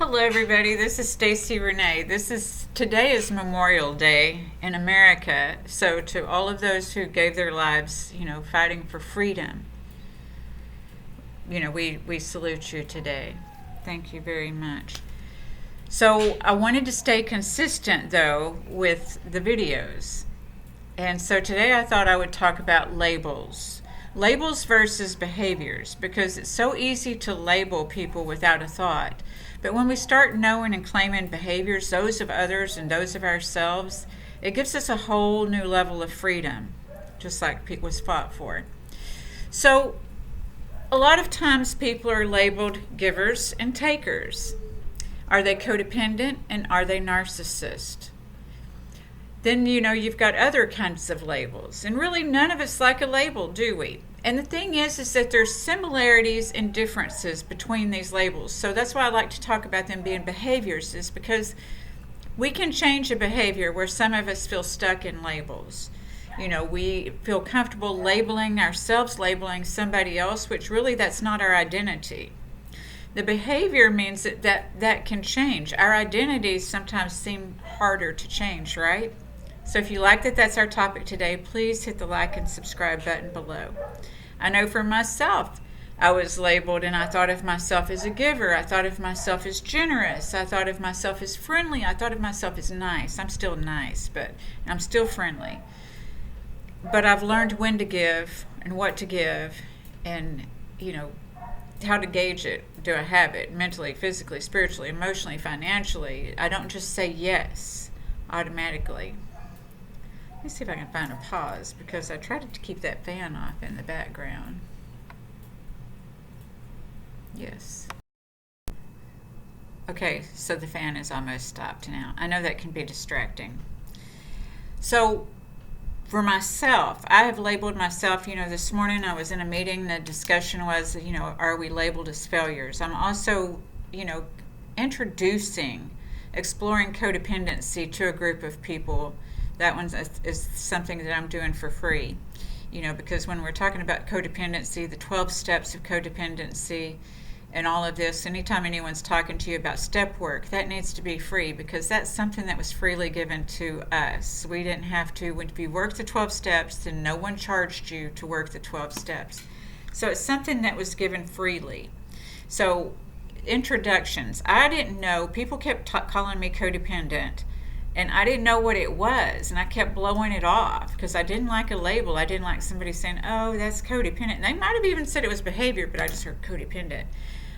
Hello, everybody. This is Stacy Renee. Today is Memorial Day in America. So, to all of those who gave their lives, fighting for freedom, we salute you today. Thank you very much. So, I wanted to stay consistent though with the videos, and so today I thought I would talk about labels. Labels versus behaviors, because it's so easy to label people without a thought. But when we start knowing and claiming behaviors, those of others and those of ourselves, it gives us a whole new level of freedom, just like Pete was fought for. So a lot of times people are labeled givers and takers. Are they codependent and are they narcissist? Then, you've got other kinds of labels. And really none of us like a label, do we? And the thing is that there's similarities and differences between these labels. So that's why I like to talk about them being behaviors, is because we can change a behavior where some of us feel stuck in labels. We feel comfortable labeling ourselves, labeling somebody else, which really that's not our identity. The behavior means that can change. Our identities sometimes seem harder to change, right? So if you like that's our topic today, please hit the like and subscribe button below. I know for myself, I was labeled and I thought of myself as a giver. I thought of myself as generous. I thought of myself as friendly. I thought of myself as nice. I'm still nice, but I'm still friendly. But I've learned when to give and what to give and, how to gauge it. Do I have it mentally, physically, spiritually, emotionally, financially? I don't just say yes automatically. Let me see if I can find a pause, because I tried to keep that fan off in the background. Yes. Okay, so the fan is almost stopped now. I know that can be distracting. So for myself, I have labeled myself, this morning I was in a meeting, the discussion was, are we labeled as failures? I'm also, exploring codependency to a group of people. That one is something that I'm doing for free, because when we're talking about codependency, the 12 steps of codependency and all of this, anytime anyone's talking to you about step work, that needs to be free, because that's something that was freely given to us. We didn't have to. If you work the 12 steps, then no one charged you to work the 12 steps. So it's something that was given freely. So introductions. I didn't know. People kept calling me codependent. And I didn't know what it was, and I kept blowing it off because I didn't like a label. I didn't like somebody saying, oh, that's codependent. And they might have even said it was behavior, but I just heard codependent.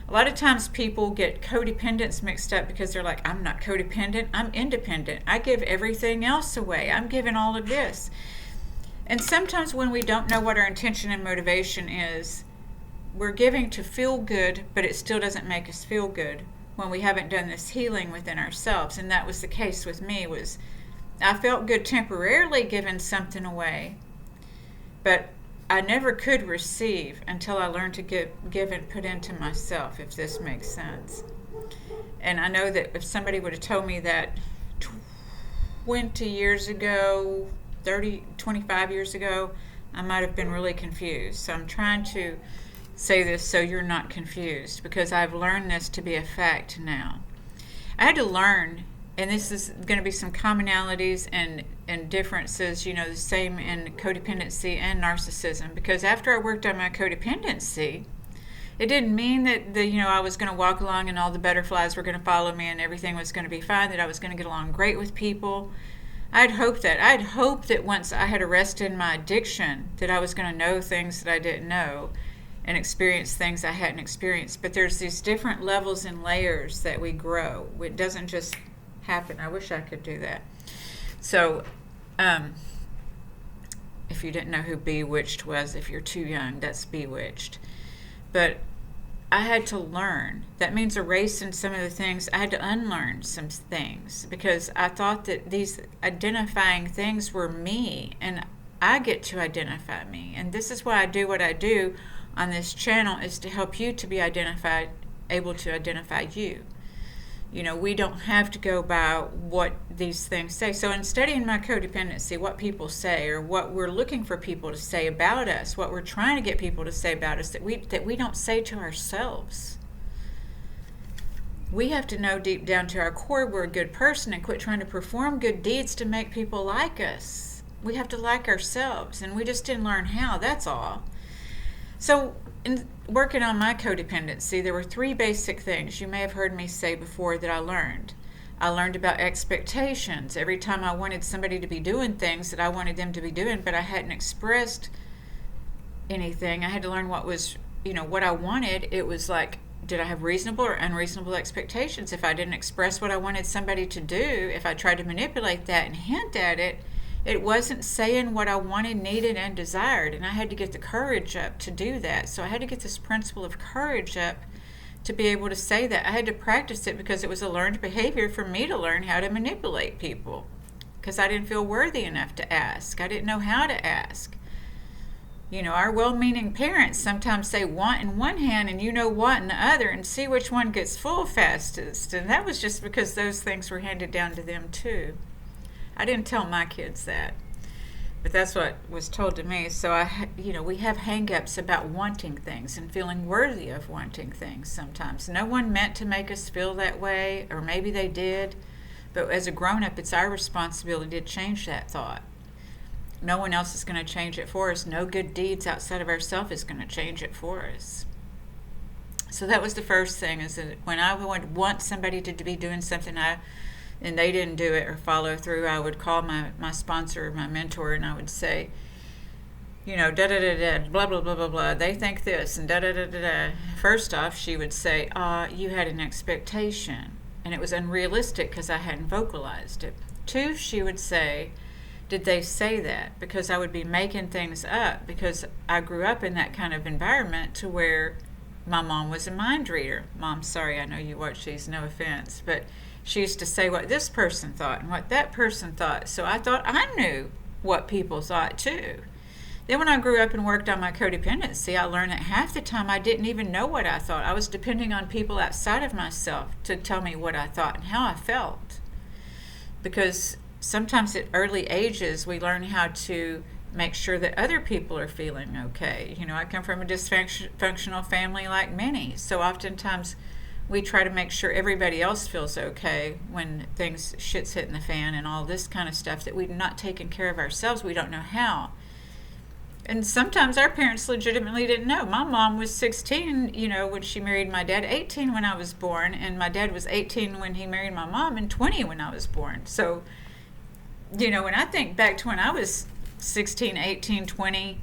A lot of times people get codependence mixed up because they're like, I'm not codependent, I'm independent. I give everything else away. I'm giving all of this. And sometimes when we don't know what our intention and motivation is, we're giving to feel good, but it still doesn't make us feel good when we haven't done this healing within ourselves. And that was the case with me. Was I felt good temporarily giving something away, but I never could receive until I learned to give and put into myself, if this makes sense. And I know that if somebody would have told me that 20 years ago, 30, 25 years ago, I might have been really confused. So I'm trying to say this so you're not confused, because I've learned this to be a fact now. I had to learn, and this is going to be some commonalities and differences, the same in codependency and narcissism, because after I worked on my codependency, it didn't mean that I was going to walk along and all the butterflies were going to follow me and everything was going to be fine, that I was going to get along great with people. I'd hoped that once I had arrested my addiction, that I was going to know things that I didn't know and experience things I hadn't experienced. But there's these different levels and layers that we grow. It doesn't just happen. I wish I could do that. So if you didn't know who Bewitched was, if you're too young, that's Bewitched. But I had to learn. That means erasing some of the things. I had to unlearn some things, because I thought that these identifying things were me, and I get to identify me. And this is why I do what I do on this channel, is to help you to be able to identify you. We don't have to go by what these things say. So in studying my codependency, what people say, or what we're looking for people to say about us, what we're trying to get people to say about us that we don't say to ourselves. We have to know deep down to our core we're a good person and quit trying to perform good deeds to make people like us. We have to like ourselves, and we just didn't learn how, that's all. So in working on my codependency, there were 3 basic things you may have heard me say before that I learned. I learned about expectations. Every time I wanted somebody to be doing things that I wanted them to be doing, but I hadn't expressed anything, I had to learn what was, what I wanted. It was like, did I have reasonable or unreasonable expectations? If I didn't express what I wanted somebody to do, if I tried to manipulate that and hint at it, it wasn't saying what I wanted, needed, and desired. And I had to get the courage up to do that. So I had to get this principle of courage up to be able to say that. I had to practice it because it was a learned behavior for me to learn how to manipulate people, because I didn't feel worthy enough to ask. I didn't know how to ask. Our well-meaning parents sometimes say want in one hand and what in the other, and see which one gets full fastest. And that was just because those things were handed down to them too. I didn't tell my kids that, but that's what was told to me. So we have hang-ups about wanting things and feeling worthy of wanting things sometimes. No one meant to make us feel that way, or maybe they did, but as a grown-up, it's our responsibility to change that thought. No one else is going to change it for us. No good deeds outside of ourselves is going to change it for us. So that was the first thing, is that when I would want somebody to be doing something and they didn't do it or follow through, I would call my sponsor, my mentor, and I would say, da-da-da-da, blah, blah, blah, blah, blah. They think this, and da-da-da-da-da. First off, she would say, you had an expectation, and it was unrealistic because I hadn't vocalized it. 2, she would say, did they say that? Because I would be making things up, because I grew up in that kind of environment to where my mom was a mind reader. Mom, sorry, I know you watch these, no offense, but she used to say what this person thought and what that person thought. So I thought I knew what people thought too. Then when I grew up and worked on my codependency, I learned that half the time I didn't even know what I thought. I was depending on people outside of myself to tell me what I thought and how I felt. Because sometimes at early ages, we learn how to make sure that other people are feeling okay. I come from a dysfunctional family like many. So oftentimes we try to make sure everybody else feels okay when shit's hitting the fan and all this kind of stuff, that we've not taken care of ourselves. We don't know how. And sometimes our parents legitimately didn't know. My mom was 16, when she married my dad, 18 when I was born, and my dad was 18 when he married my mom, and 20 when I was born. So, when I think back to when I was 16, 18, 20,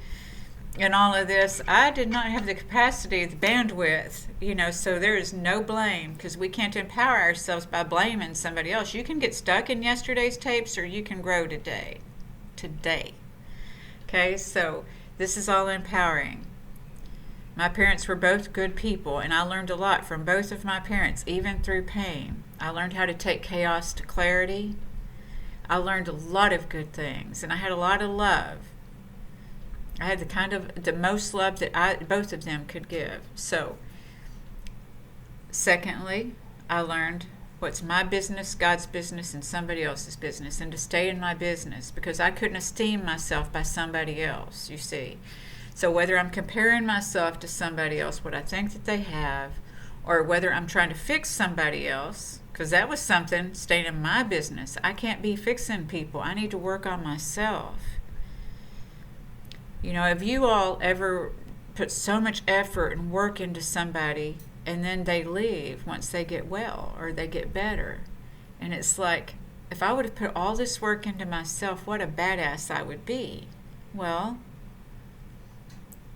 and all of this, I did not have the capacity, the bandwidth, so there is no blame, because we can't empower ourselves by blaming somebody else. You can get stuck in yesterday's tapes, or you can grow today. Okay, so this is all empowering. My parents were both good people, and I learned a lot from both of my parents, even through pain. I learned how to take chaos to clarity. I learned a lot of good things, and I had a lot of love. I had the most love that both of them could give. So, secondly, I learned what's my business, God's business, and somebody else's business, and to stay in my business, because I couldn't esteem myself by somebody else, you see. So whether I'm comparing myself to somebody else, what I think that they have, or whether I'm trying to fix somebody else, because that was something, staying in my business. I can't be fixing people. I need to work on myself. Have you all ever put so much effort and work into somebody, and then they leave once they get well or they get better? And it's like, if I would have put all this work into myself, what a badass I would be. Well,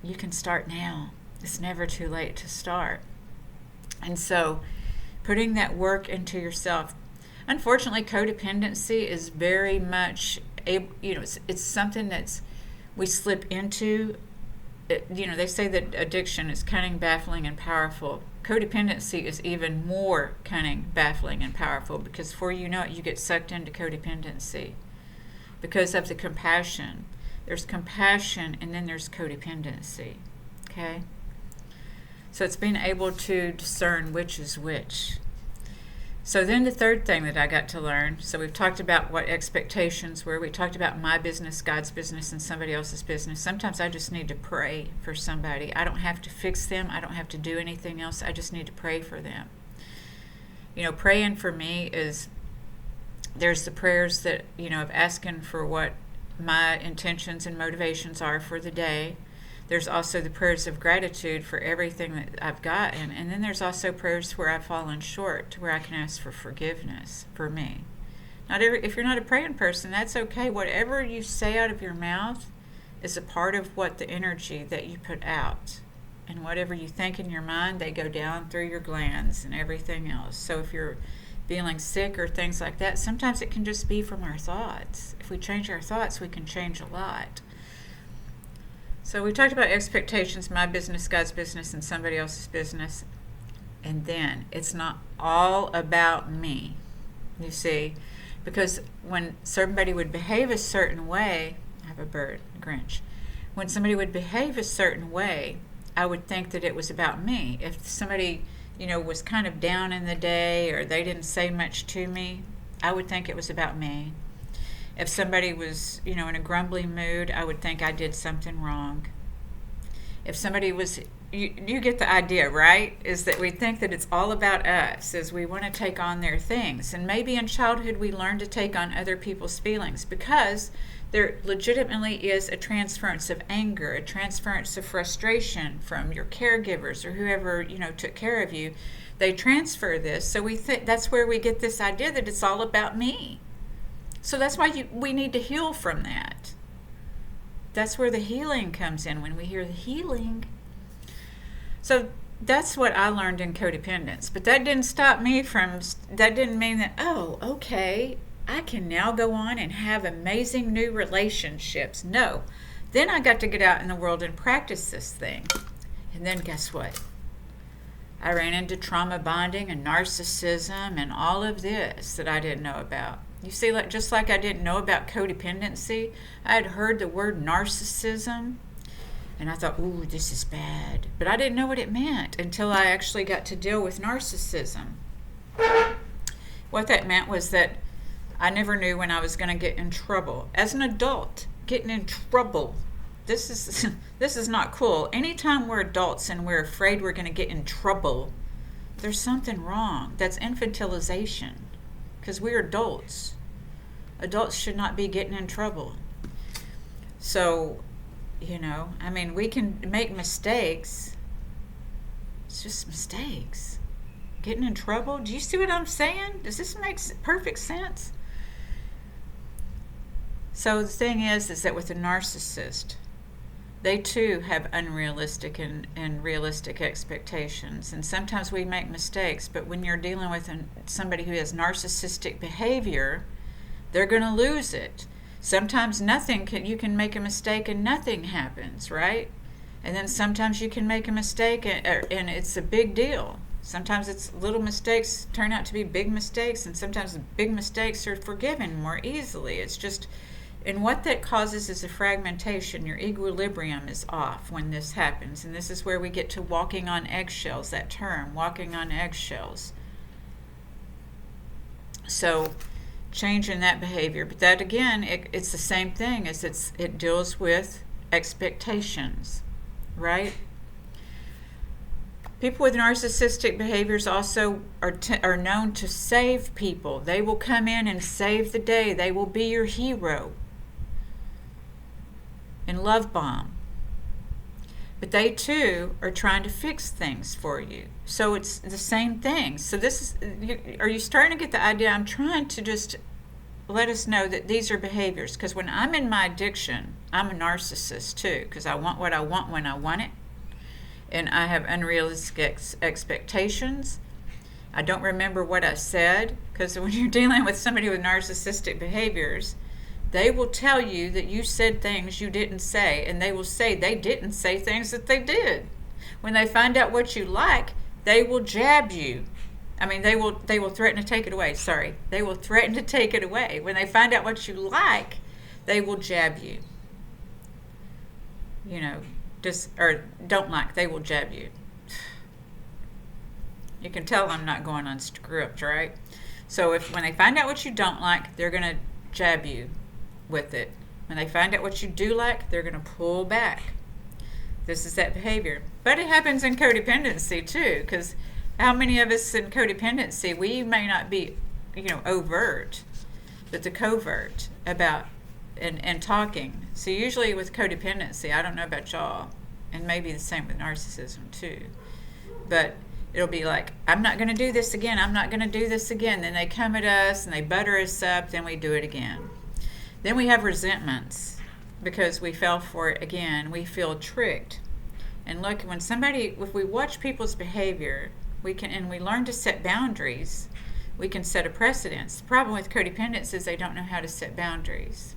you can start now. It's never too late to start. And so, putting that work into yourself. Unfortunately, codependency is very much, it's something that's we slip into. They say that addiction is cunning, baffling, and powerful. Codependency is even more cunning, baffling, and powerful, because before you know it, you get sucked into codependency because of the compassion. There's compassion, and then there's codependency. Okay? So it's being able to discern which is which. So then the third thing that I got to learn, so we've talked about what expectations were. We talked about my business, God's business, and somebody else's business. Sometimes I just need to pray for somebody. I don't have to fix them. I don't have to do anything else. I just need to pray for them. Praying for me is, there's the prayers that, of asking for what my intentions and motivations are for the day. There's also the prayers of gratitude for everything that I've gotten. And then there's also prayers where I've fallen short, where I can ask for forgiveness for me. If you're not a praying person, that's okay. Whatever you say out of your mouth is a part of what the energy that you put out. And whatever you think in your mind, they go down through your glands and everything else. So if you're feeling sick or things like that, sometimes it can just be from our thoughts. If we change our thoughts, we can change a lot. So we talked about expectations, my business, God's business, and somebody else's business. And then it's not all about me, you see. Because when somebody would behave a certain way, I have a bird, a Grinch. When somebody would behave a certain way, I would think that it was about me. If somebody, was kind of down in the day or they didn't say much to me, I would think it was about me. If somebody was, in a grumbly mood, I would think I did something wrong. If somebody was, you get the idea, right? Is that we think that it's all about us, as we want to take on their things. And maybe in childhood we learn to take on other people's feelings because there legitimately is a transference of anger, a transference of frustration from your caregivers or whoever, took care of you. They transfer this. So we think that's where we get this idea that it's all about me. So that's why we need to heal from that. That's where the healing comes in, when we hear the healing. So that's what I learned in codependence. But that didn't stop me that didn't mean that, okay, I can now go on and have amazing new relationships. No. Then I got to get out in the world and practice this thing. And then guess what? I ran into trauma bonding and narcissism and all of this that I didn't know about. You see, just like I didn't know about codependency, I had heard the word narcissism, and I thought, ooh, this is bad. But I didn't know what it meant until I actually got to deal with narcissism. What that meant was that I never knew when I was going to get in trouble. As an adult, getting in trouble, this is not cool. Anytime we're adults and we're afraid we're going to get in trouble, there's something wrong. That's infantilization. Because we're adults. Adults should not be getting in trouble. So, we can make mistakes. It's just mistakes. Getting in trouble? Do you see what I'm saying? Does this make perfect sense? So the thing is that with a narcissist, they too have unrealistic and realistic expectations. And sometimes we make mistakes, but when you're dealing with somebody who has narcissistic behavior, they're going to lose it. Sometimes you can make a mistake and nothing happens, right? And then sometimes you can make a mistake and it's a big deal. Sometimes little mistakes turn out to be big mistakes, and sometimes big mistakes are forgiven more easily. It's just... And what that causes is a fragmentation. Your equilibrium is off when this happens. And this is where we get to walking on eggshells, that term, walking on eggshells. So changing that behavior. But that, again, it's the same thing as it deals with expectations, right? People with narcissistic behaviors also are known to save people. They will come in and save the day. They will be your hero and love bomb. But they too are trying to fix things for you. So it's the same thing. So are you starting to get the idea? I'm trying to just let us know that these are behaviors. Because when I'm in my addiction, I'm a narcissist too. Because I want what I want when I want it. And I have unrealistic expectations. I don't remember what I said. Because when you're dealing with somebody with narcissistic behaviors, they will tell you that you said things you didn't say, and they will say they didn't say things that they did. When they find out what you like, they will jab you. They will threaten to take it away. Sorry. They will threaten to take it away. When they find out what you like, they will jab you. Or don't like, they will jab you. You can tell I'm not going on script, right? So when they find out what you don't like, they're going to jab you with it. When they find out what you do like, they're going to pull back. This is that behavior. But it happens in codependency too, because How many of us in codependency, we may not be, overt, but the covert about and talking. So usually with codependency, I don't know about y'all, and maybe the same with narcissism too, but it'll be like, I'm not going to do this again, I'm not going to do this again. Then they come at us and they butter us up, then we do it again. Then we have resentments because we fell for it again. We feel tricked. And look, if we watch people's behavior, we learn to set boundaries, we can set a precedence. The problem with codependence is they don't know how to set boundaries.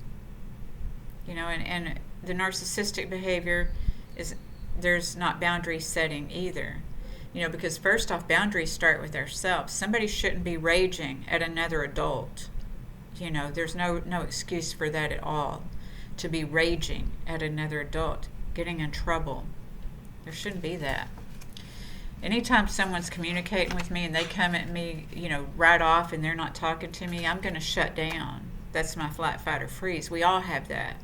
And the narcissistic behavior is, there's not boundary setting either. Because first off, boundaries start with ourselves. Somebody shouldn't be raging at another adult. There's no excuse for that at all. To be raging at another adult, getting in trouble. There shouldn't be that. Anytime someone's communicating with me and they come at me, right off and they're not talking to me, I'm going to shut down. That's my flight, fight, or freeze. We all have that.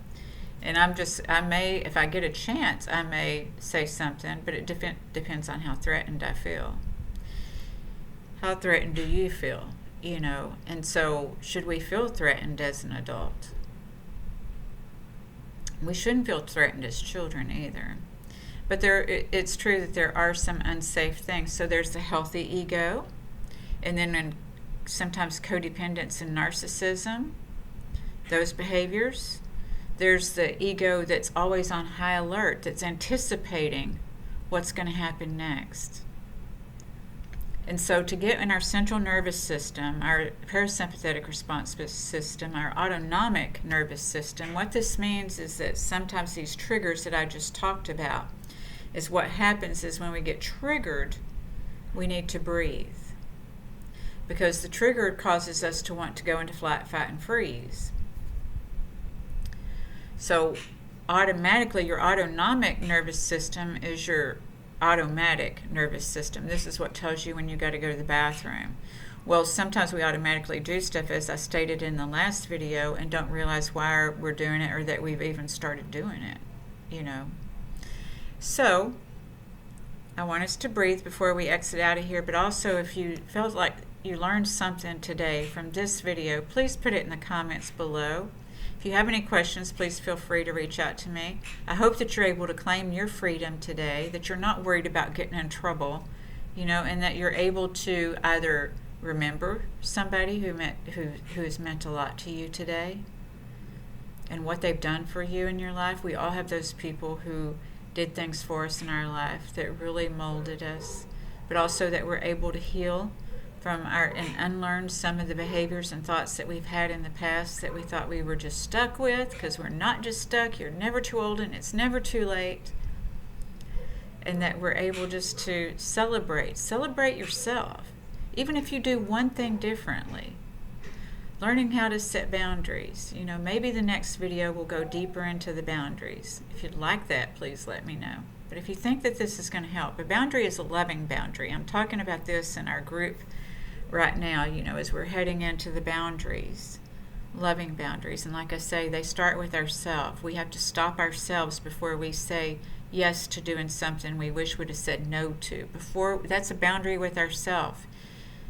And if I get a chance, I may say something, but it depends on how threatened I feel. How threatened do you feel? And so should we feel threatened as an adult? We shouldn't feel threatened as children either. But it's true that there are some unsafe things. So there's the healthy ego, and then sometimes codependence and narcissism, those behaviors. There's the ego that's always on high alert, that's anticipating what's going to happen next. And so to get in our central nervous system, our parasympathetic response system, our autonomic nervous system, what this means is that sometimes these triggers that I just talked about is what happens is when we get triggered, we need to breathe. Because the trigger causes us to want to go into flight, fight, and freeze. So automatically, your autonomic nervous system is your automatic nervous system. This is what tells you when you got to go to the bathroom. Well, sometimes we automatically do stuff, as I stated in the last video, and don't realize why we're doing it or that we've even started doing it, So I want us to breathe before we exit out of here, but also if you felt like you learned something today from this video, please put it in the comments below. If you have any questions, please feel free to reach out to me. I hope that you're able to claim your freedom today, that you're not worried about getting in trouble, and that you're able to either remember somebody who has meant a lot to you today and what they've done for you in your life. We all have those people who did things for us in our life that really molded us, but also that we're able to heal from and unlearn some of the behaviors and thoughts that we've had in the past that we thought we were just stuck with, because we're not just stuck. You're never too old and it's never too late. And that we're able just to celebrate yourself, even if you do one thing differently. Learning how to set boundaries. Maybe the next video will go deeper into the boundaries. If you'd like that, please let me know. But if you think that this is going to help, a boundary is a loving boundary. I'm talking about this in our group right now, as we're heading into the boundaries, loving boundaries. And like I say, they start with ourselves. We have to stop ourselves before we say yes to doing something we wish we'd have said no to. That's a boundary with ourselves,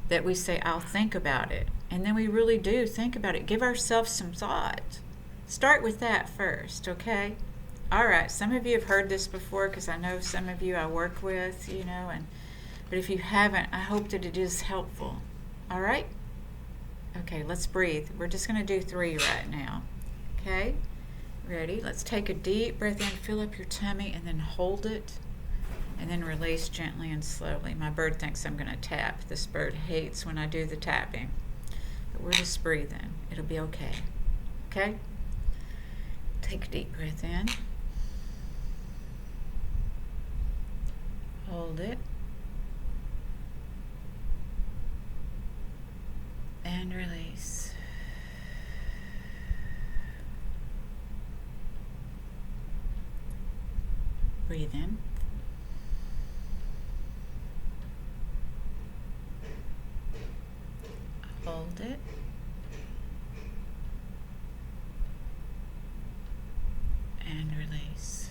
that we say, I'll think about it. And then we really do think about it. Give ourselves some thought. Start with that first, okay? All right, some of you have heard this before, because I know some of you I work with, but if you haven't, I hope that it is helpful. All right? Okay, let's breathe. We're just going to do 3 right now. Okay? Ready? Let's take a deep breath in, fill up your tummy, and then hold it, and then release gently and slowly. My bird thinks I'm going to tap. This bird hates when I do the tapping. But we're just breathing. It'll be okay. Okay? Take a deep breath in. Hold it. And release. Breathe in. Hold it. And release.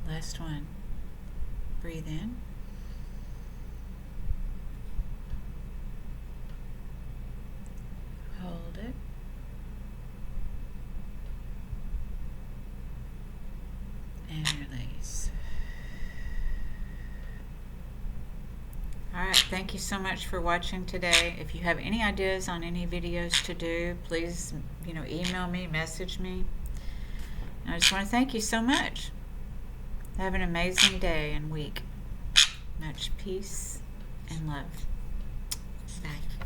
Last one. Breathe in. Hold it. And release. Alright, thank you so much for watching today. If you have any ideas on any videos to do, please, email me, message me. And I just want to thank you so much. Have an amazing day and week. Much peace and love. Bye.